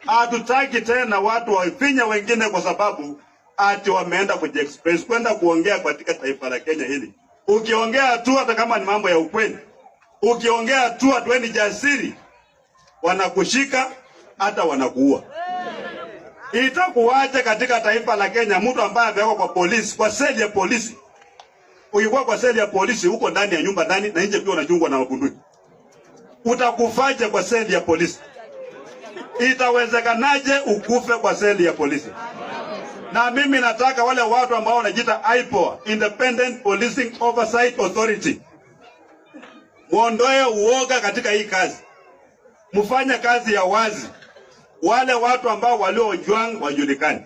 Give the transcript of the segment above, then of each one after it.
Hatutaki tena watu wafinya wengine kwa sababu ati wameenda kujiexpress kwenda kuongea katika taifa la Kenya hili. Ukiongea tu hata kama ni mambo ya ukweli, ukiongea tu hata ni jasiri, wanakushika hata wanakuua. Itakuwaje katika taifa la Kenya mtu ambaye amewekwa kwa polisi, kwa seli ya polisi? Ukikuwa kwa seli ya polisi huko ndani ya nyumba ndani na nje pia unachungwa na mabunduki. Utakufaje kwa seli ya polisi? Itawezekanaje ukufe kwa seli ya polisi? Na mimi nataka wale watu ambao wanajiita IPOA, Independent Policing Oversight Authority, muondoe uoga katika hii kazi. Mfanye kazi ya wazi. Wale watu ambao walio Ojwang wajulikane.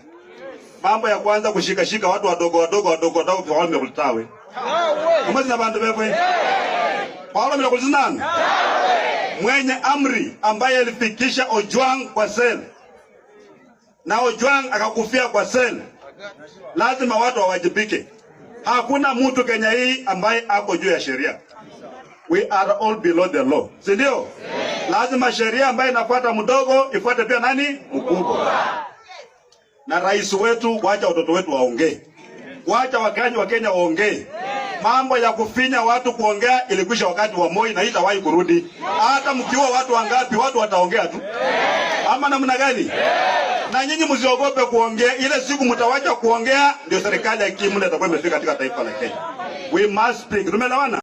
Mambo ya kwanza kushikashika watu wadogo kwa wale mkulitawe. Umazi na bandu bewe. Wale mkulizana. Mwenye amri ambaye alifikisha Ojwang kwa sel. Na Ojwang akakufia kwa sel. Lazima watu wawajibike. Hakuna mtu Kenya hii ambaye ako juu ya sheria. We are all below the law. Si ndio? Lazima sheria ambayo inafuata mdogo ifuate pia nani? Mkubwa. Na rais wetu, wacha watoto wetu waongee. Wacha wa Kenya waongee. Mambo ya kufinya watu kuongea ilikwisha wakati wa Moi na itawahi kurudi. Hata mkiwa watu wangapi, watu wataongea tu. Ama namna gani? Na nyinyi msiogope kuongea. Ile siku mtawacha kuongea ndio serikali ya kimla itakuwa imefika katika taifa la Kenya. We must speak. Tumeelewana?